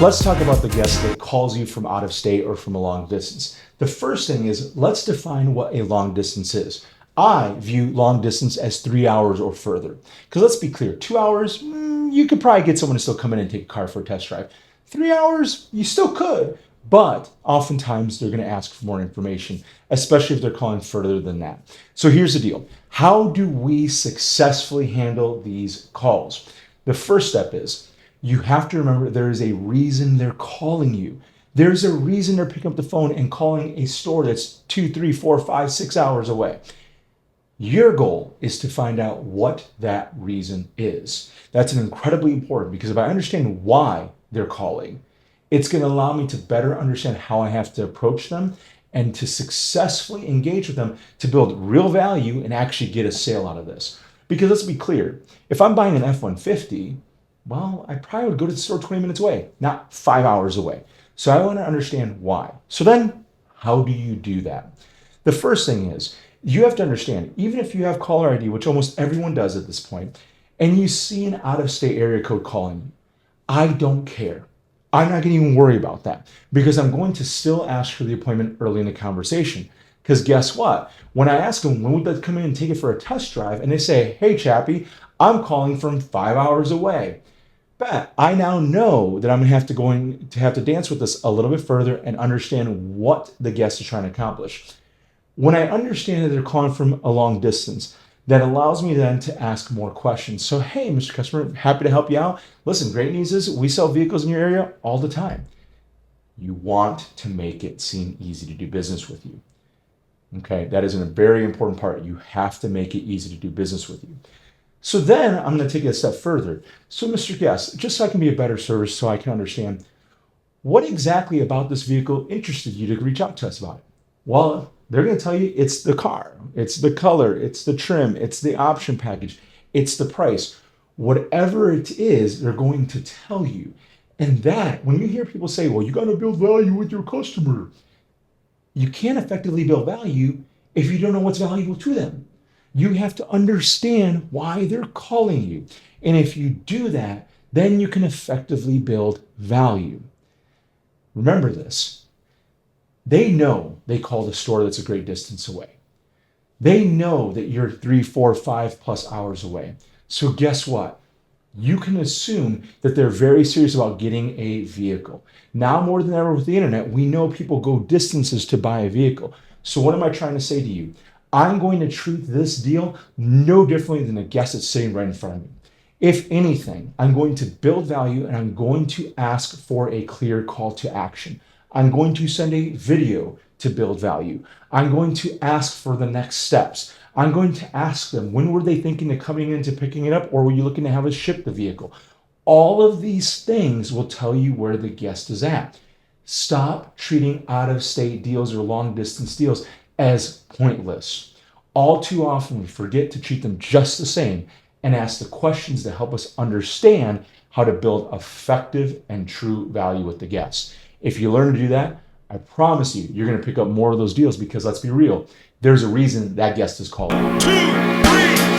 Let's talk about the guest that calls you from out of state or from a long distance. The first thing is, let's define what a long distance is. I view long distance as 3 hours or further. Because let's be clear, 2 hours, you could probably get someone to still come in and take a car for a test drive. 3 hours, you still could, but oftentimes they're going to ask for more information, especially if they're calling further than that. So here's the deal. How do we successfully handle these calls? The first step is, you have to remember there is a reason they're calling you. There's a reason they're picking up the phone and calling a store that's 2, 3, 4, 5, 6 hours away. Your goal is to find out what that reason is. That's an incredibly important, because if I understand why they're calling, it's going to allow me to better understand how I have to approach them and to successfully engage with them to build real value and actually get a sale out of this. Because let's be clear, if I'm buying an F-150, well, I probably would go to the store 20 minutes away, not 5 hours away. So I want to understand why. So then, how do you do that? The first thing is, you have to understand, even if you have caller ID, which almost everyone does at this point, and you see an out-of-state area code calling you, I don't care. I'm not going to even worry about that, because I'm going to still ask for the appointment early in the conversation. Because guess what? When I ask them, when would they come in and take it for a test drive, and they say, hey, Chappie, I'm calling from 5 hours away. But I now know that I'm going to have to dance with this a little bit further and understand what the guest is trying to accomplish. When I understand that they're calling from a long distance, that allows me then to ask more questions. So, hey, Mr. Customer, happy to help you out. Listen, great news is we sell vehicles in your area all the time. You want to make it seem easy to do business with you. Okay, that is a very important part. You have to make it easy to do business with you. So then I'm going to take it a step further. So Mr. Guest, just so I can be a better service, so I can understand, what exactly about this vehicle interested you to reach out to us about it? Well, they're going to tell you it's the car, it's the color, it's the trim, it's the option package, it's the price. Whatever it is, they're going to tell you. And that, when you hear people say, well, you got to build value with your customer, you can't effectively build value if you don't know what's valuable to them. You have to understand why they're calling you. And if you do that, then you can effectively build value. Remember this. They know they called a store that's a great distance away. They know that you're 3, 4, 5+ hours away. So guess what? You can assume that they're very serious about getting a vehicle. Now more than ever with the internet, we know people go distances to buy a vehicle. So what am I trying to say to you? I'm going to treat this deal no differently than a guest that's sitting right in front of me. If anything, I'm going to build value and I'm going to ask for a clear call to action. I'm going to send a video to build value. I'm going to ask for the next steps. I'm going to ask them, when were they thinking of coming in to picking it up, or were you looking to have us ship the vehicle? All of these things will tell you where the guest is at. Stop treating out-of-state deals or long-distance deals as pointless. All too often, we forget to treat them just the same and ask the questions that help us understand how to build effective and true value with the guests. If you learn to do that, I promise you, you're going to pick up more of those deals, because let's be real, there's a reason that guest is calling. 2, 3.